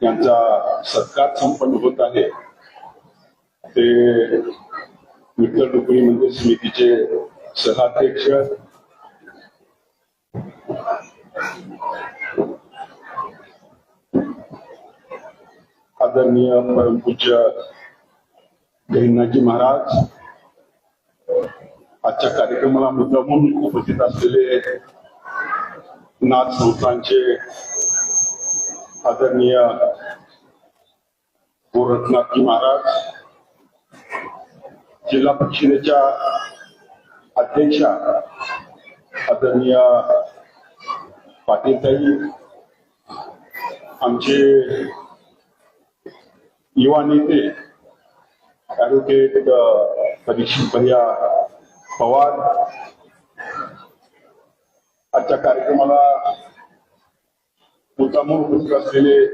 यांचा सत्कार संपन्न होत आहे ते विठ्ठल रुक्मिणी मंदिर समितीचे सहाध्यक्ष आदरणीय परमपूज्य गहिनीनाथजी महाराज, आजच्या कार्यक्रमाला मुद्दामून उपस्थित असलेले नाथ संस्थांचे आदरणीय गोरखनाथजी महाराज, जिल्हा परिषदेच्या अध्यक्षा आदरणीय पाटीलताई, आमचे युवा नेते ॲडव्होकेट परीक्षित भैया पवार, आजच्या कार्यक्रमाला मुद्दामून उपस्थित असलेले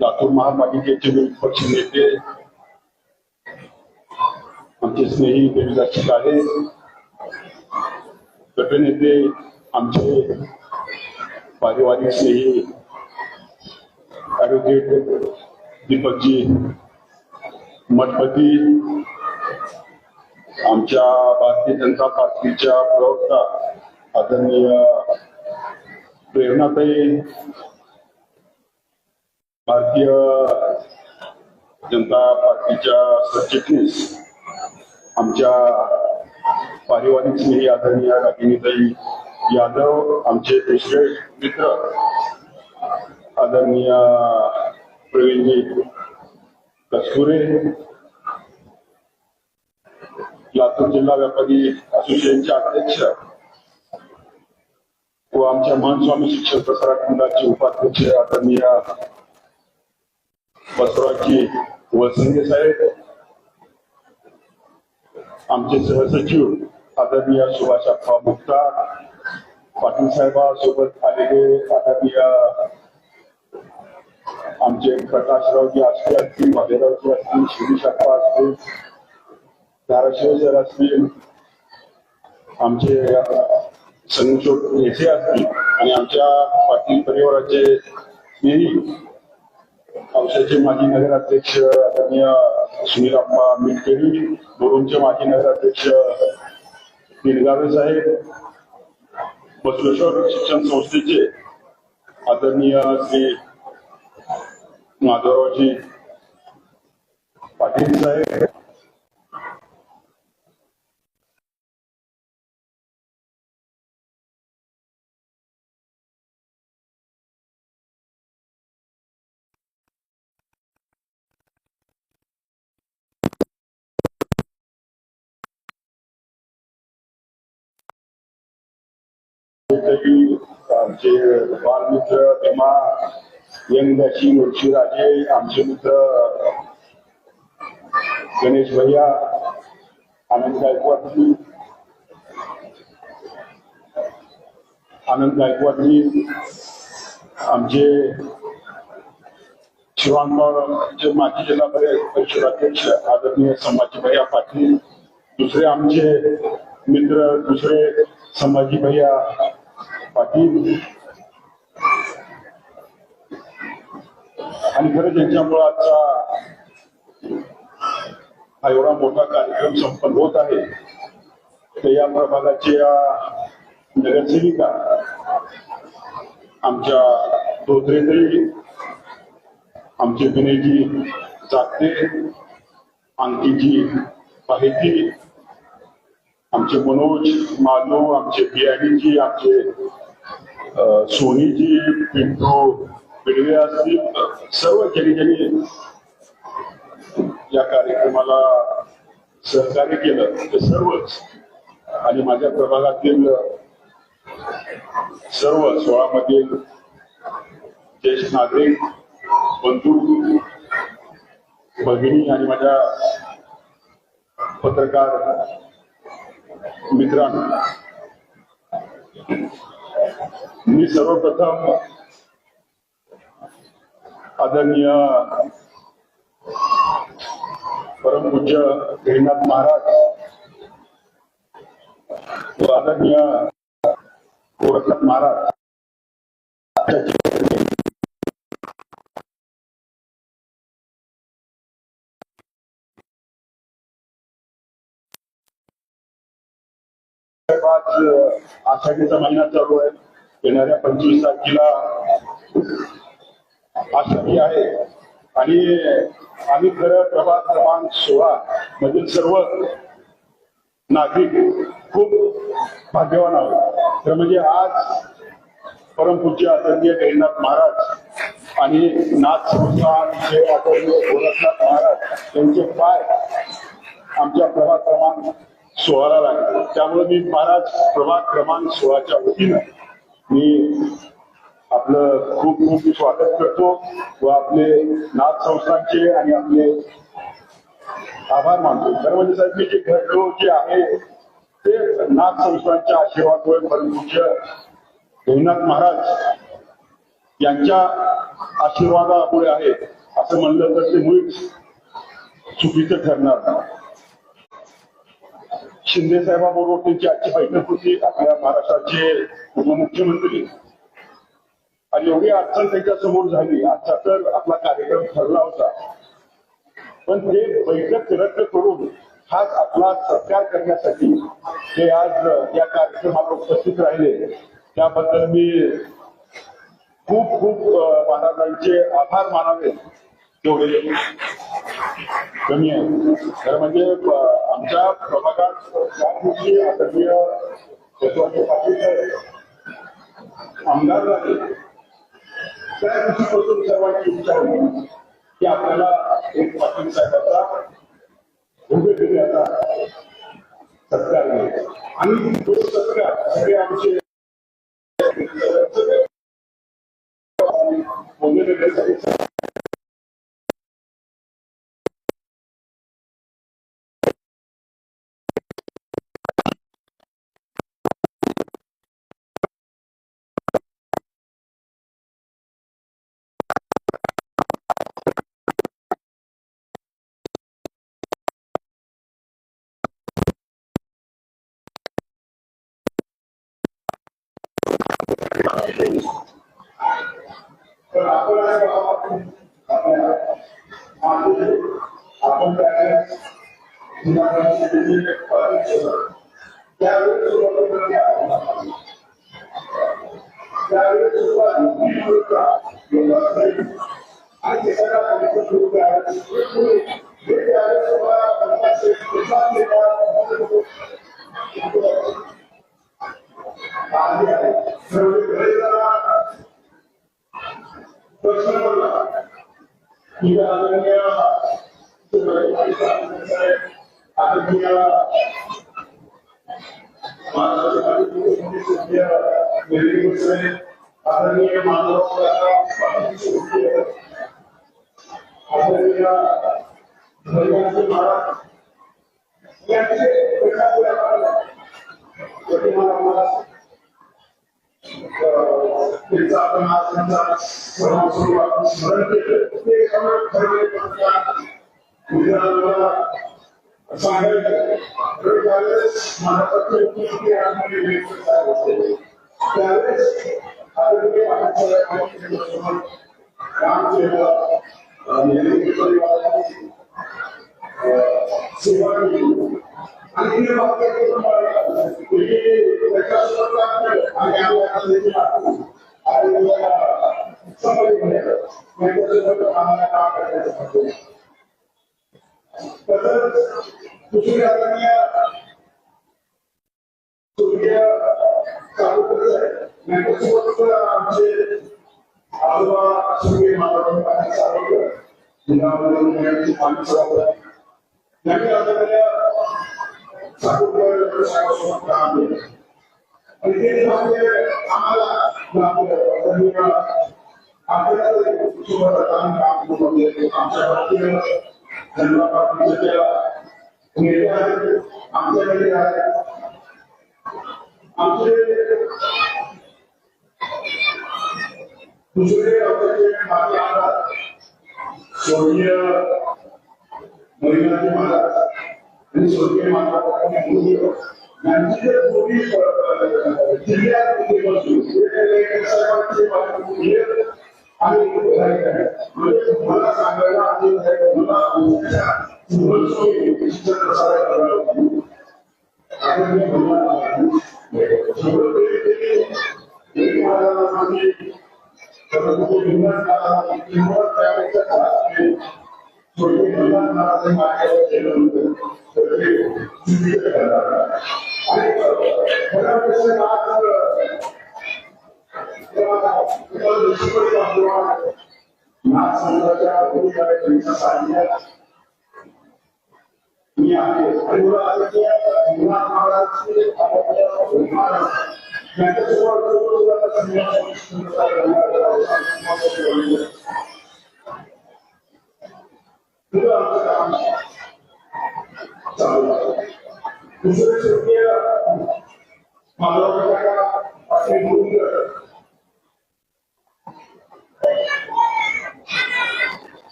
लातूर महापालिकेचे विरोधी पक्ष नेते, आमचे स्नेही देवीदास काळे, गटनेते, आमचे पारिवारिक स्नेही ॲडव्होकेट दीपकजी मठपती, आमच्या भारतीय जनता पार्टीच्या प्रवक्ता आदरणीय प्रेरणाताई, भारतीय जनता पार्टीच्या सरचिटणीस आमच्या पारिवारिक स्नेही आदरणीय रागिनीताई यादव, आमचे दुसरे मित्र आदरणीय प्रवीणजी कस्तुरे, लातूर जिल्हा व्यापारी असोसिएशनचे अध्यक्ष व आमच्या महास्वामी शिक्षण प्रसारक मंडळाचे उपाध्यक्ष आदरणीय बसवराजजी वळसंगे साहेब, आमचे सहसचिव आदरणीय सुभाषप्पा मुक्तार, पाटील साहेबांसोबत आलेले आदरणीय आमचे प्रकाशरावजी आष्टे असतील, भालेरावजी असतील, शिरीषप्पा असतील, धाराशिव सर असतील, आमचे संशोध नेते असतील आणि आमच्या पाटील परिवाराचे औषधचे माजी नगराध्यक्ष आदरणीय सुनीलप्पा मिटकरी, बोरूंचे माजी नगराध्यक्ष निलगावे साहेब, बसवेश्वर शिक्षण संस्थेचे आदरणीय श्री माधवरावजी पाटील साहेब, आमचे बालमित्र भीमा यंगदाशी मुळशी राजे, आमचे मित्र गणेश भैया, आनंद गायकवाडजी, आमचे शिवांगावचे माजी जिल्हा परिषद अध्यक्ष आदरणीय संभाजी भैया पाटील, दुसरे आमचे मित्र दुसरे संभाजी भैया पाटील, आणि खरंच यांच्यामुळे आजचा हा एवढा मोठा कार्यक्रम संपन्न होत आहे. तर या प्रभागाच्या नगरसेविका आमच्या धोत्रेताई, आमचे विनयजी जागते, अंकितजी पाहिती, आमचे मनोज माधव, आमचे बियाणीजी, आमचे सोनीजी, पिंटू पिडवे असतील, सर्व ज्यांनी या कार्यक्रमाला सहकार्य केलं ते सर्वच, आणि माझ्या प्रभागातील सर्व 16 मधील ज्येष्ठ नागरिक बंधू भगिनी आणि माझ्या पत्रकार मित्रांनो, मी सर्वप्रथम आदरणीय परमपूज्य गहिनीनाथ महाराज व आदरणीय गोरखनाथ महाराज आज आषाढीचा महिना चालू आहे. येणाऱ्या 25 तारखेला आषाढी आहे आणि आम्ही खरं प्रभाग क्रमांक 16 मधील सर्व नागरिक खूप भाग्यवान आहोत. तर म्हणजे आज परमपूज्य आदरणीय गहिनीनाथ महाराज आणि नाथ संस्थान जे आदरणीय गोरखनाथ महाराज यांचे पाय आमच्या प्रभाग क्रमांक 16 लागले. त्यामुळे मी महाराज प्रभाग क्रमांक 16च्या वतीनं मी आपलं खूप खूप स्वागत करतो व आपले नाथ संस्थानचे आणि आपले आभार मानतो. खरं म्हणजे साहेब मी जे घडलो जे आहे ते नाथ संस्थानच्या आशीर्वादामुळे परमपूज्य गहिनीनाथ महाराज यांच्या आशीर्वादामुळे आहे असं म्हणलं तर ते मुळीच चुकीचं ठरणार नाही. शिंदे साहेबांबरोबर त्यांची आजची बैठक होती. आपल्या महाराष्ट्राचे उपमुख्यमंत्री आणि एवढी अडचण त्यांच्या समोर झाली. आजचा तर आपला कार्यक्रम ठरला होता पण ते बैठक रद्द करून हाच आपला सत्कार करण्यासाठी ते आज या कार्यक्रमाला उपस्थित राहिले. त्याबद्दल मी खूप खूप महाराजांचे आभार मानावे तेवढे कमी आहे. तर म्हणजे आमच्या प्रभागात ज्या दिवशी आदरणीय यशवंत पाटील आमदार झाले त्या दिवशीपासून सर्वांची इच्छा होती की आपल्याला एक पाटील साहेबांचा उभे केल्याचा सत्कार मिळेल आणि तो सत्कार सगळे आमचे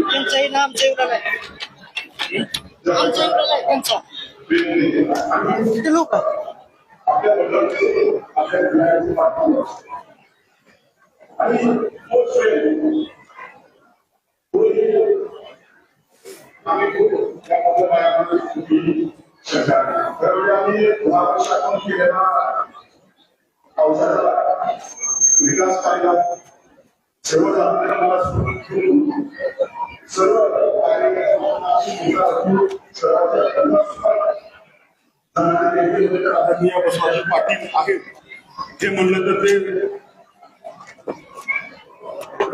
त्यांचाही नाम जेवलेलं आहे, नाम जेवलेलं आहे त्यांचा किती लोक विकास पाहिला सर्व आदरणीय बसवराज पाटील आहेत ते म्हणलं तर ते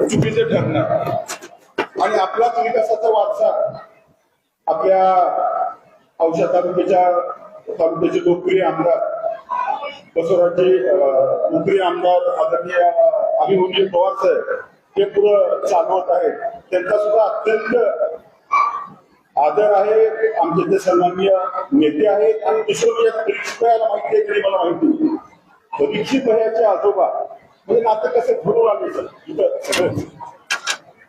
चुकीचे ठरणार आणि आपलाच विकासाचा वारसा आपल्या औषध तालुक्याचे लोकप्रिय आमदार बसवराजजी लोकप्रिय आमदार आदरणीय अभिमन्यू पवार साहेब हे पुढं चालवत आहेत. त्यांचा सुद्धा अत्यंत आदर आहे. आमचे ते सन्माननीय नेते आहेत आणि दुसरं म्हणजे परीक्षित माहिती आहे तरी मला माहिती परीक्षित भयाचे आजोबा म्हणजे नातं कसं ठरवून आणायचं इथं सगळं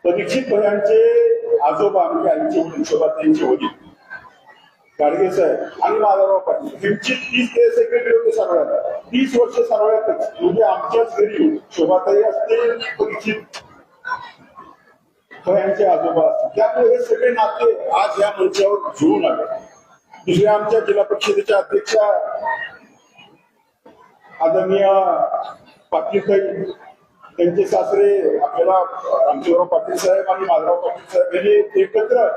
परीक्षित भयांचे आजोबा म्हणजे आईचे वडील शोभाताईंचे वडील गाडगे साहेब आणि माधवराव पाटील त्यांची 30 ते सेक्रेटरी होते सर्वात 30 वर्ष सर्वात म्हणजे आमच्याच घरी शोभाताई असते परीक्षित भयांचे आजोबा असतात. त्यामुळे हे सगळे नाते आज या मंचावर जुळून आले. दुसऱ्या आमच्या जिल्हा परिषदेच्या अध्यक्षा आदरणीय पाटील त्यांचे सासरे आपल्याला रामचंद्रराव पाटील साहेब आणि माधवराव पाटील साहेब यांनी एकत्र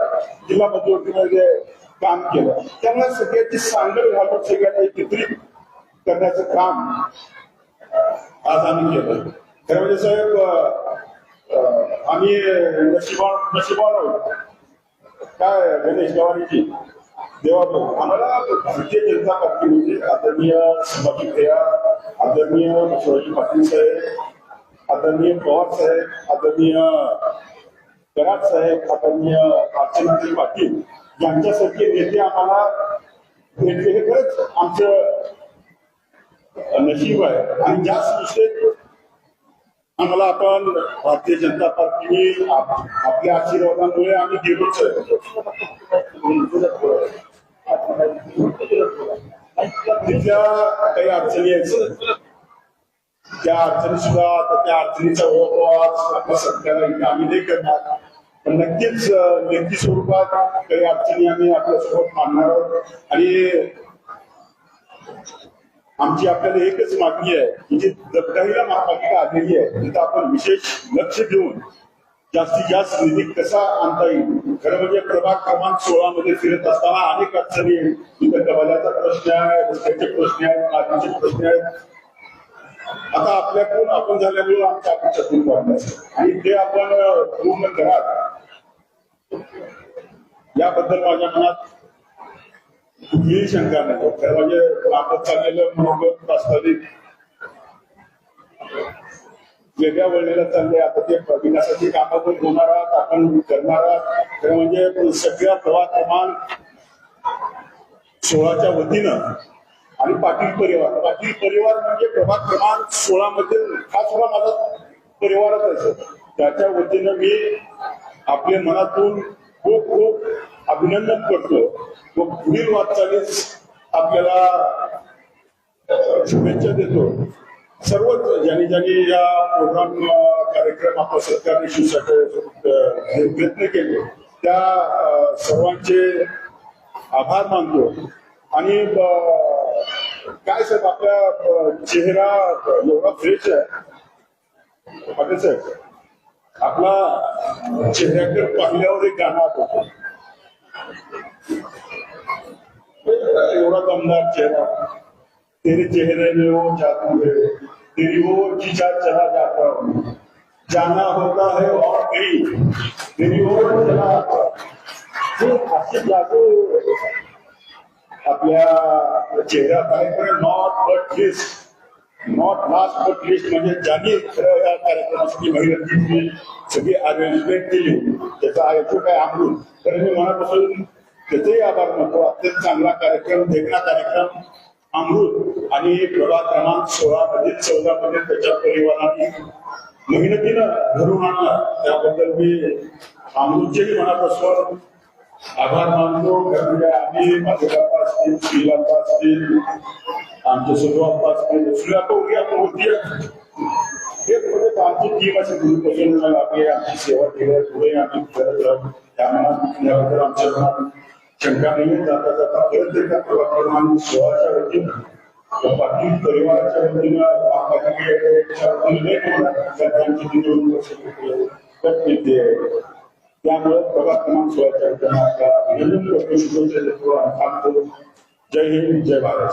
जिल्हा मध्यवर्तीमध्ये काम केलं. त्यामुळे सगळ्याची सांगड घालून सगळ्यांना एकत्रित करण्याचं काम आज आम्ही केलं. खरं म्हणजे साहेब आम्ही नशिबान आहोत काय गणेश गवारीजी देवाभाऊ आम्हाला भारतीय जनता पार्टी म्हणजे आदरणीय संभाजी भैया आदरणीय बसवराज पाटील साहेब आदरणीय पवार साहेब आदरणीय कराड साहेब आदरणीय अर्चनाताई पाटील यांच्यासारखे नेते आम्हाला भेटले हे खरंच आमचं नशीब आहे. आणि ज्याच विषय आम्हाला आपण भारतीय जनता पार्टीने आपल्या आशीर्वादामुळे आम्ही गेलोच आहे. तिथल्या काही अडचणी आहेत त्या अडचणी सुद्धा त्या अडचणीचा ओळख आपल्या सरकारला इथे आम्ही नाही करणार पण नक्कीच लेखी स्वरूपात काही अडचणी आम्ही आपल्यासोबत मांडणार आहोत. आणि आमची आपल्याला एकच मागणी आहे की जी दत्ताईला महापालिका आलेली आहे तिथं आपण विशेष लक्ष देऊन जास्तीत जास्त निधी कसा आणता येईल. खरं म्हणजे प्रभाग क्रमांक 16 मध्ये फिरत असताना अनेक अडचणी आहेत. तिथं कबाल्याचा प्रश्न आहे रस्त्याचे प्रश्न आहेत पाण्याचे प्रश्न आहेत. आता आपल्याकडून आपण झाल्यामुळे आमच्या अपेक्षातून वाढणार आणि ते आपण पूर्ण कराल याबद्दल माझ्या मनात कुठलीही शंका नाही. खरं म्हणजे आपण चाललेलं मनोगत प्रास्ताविक वेगळ्या वळणीला चालले. आता ते विकासाची कामं पण होणार आहात, आपण करणार आहात. तर म्हणजे सगळ्या प्रभाग क्रमांक 16च्या वतीनं आणि पाटील परिवार म्हणजे प्रभाग क्रमांक 16 मध्ये हा थोडा माझा परिवारच आहे. त्याच्या वतीनं मी आपल्या मनातून खूप खूप अभिनंदन करतो व पुढील वाटचालीस आपल्याला शुभेच्छा देतो. सर्वच ज्यांनी या प्रोग्राम कार्यक्रम आपल्या सरकारने शिवसाठी प्रयत्न केले त्या सर्वांचे आभार मानतो. आणि काय साहेब आपला चेहरा एवढा फ्रेश आहे पाटील साहेब, आपला चेहऱ्याकडे पाहिल्यावर एक गाणं आठवतं, एवढा दमदार चेहरा. तेरे चेहरे में वो जादू है, तेरी वो जिजा चला जाता हूँ, जाना होता है और कहीं तेरी वो चला जाता. अशी जादू आपल्या चेहऱ्यात आहे. पण नॉट लास्ट बट लिस्ट म्हणजे ज्यांनी या कार्यक्रमासाठी महिलांची सगळी अरेंजमेंट केली त्याचा आयोजक आहे अमृत. तर मी मनापासून त्याचेही आभार मानतो. अत्यंत चांगला कार्यक्रम, देखणा कार्यक्रम अमृत आणि प्रभाग क्रमांक 16 मध्ये 14 मध्ये त्याच्या परिवाराने मेहनतीनं घडून आणला. त्याबद्दल मी अमृतचेही मनापासून आभार मानतो. आम्ही माझे बाप्पा असतील, श्रीलाप्पा असतील, आमचे सुरुवाप्पा असतील, सुरुवात होती आमची टीम अशी गुरुपासून आम्ही आमची सेवा केली. पुढे आम्ही करत राहू. त्याबद्दल आमच्या मनात शंका नाही. जाता जाता परत एकदा प्रभाग क्रमांक 16च्या वतीनं पाटील परिवाराच्या वतीनं त्यामुळे प्रभाग क्रमांक 16च्या वतीनं अभिनंदन करतो, शुभेच्छा देतो आणि थांबतो. जय हिंद, जय भारत.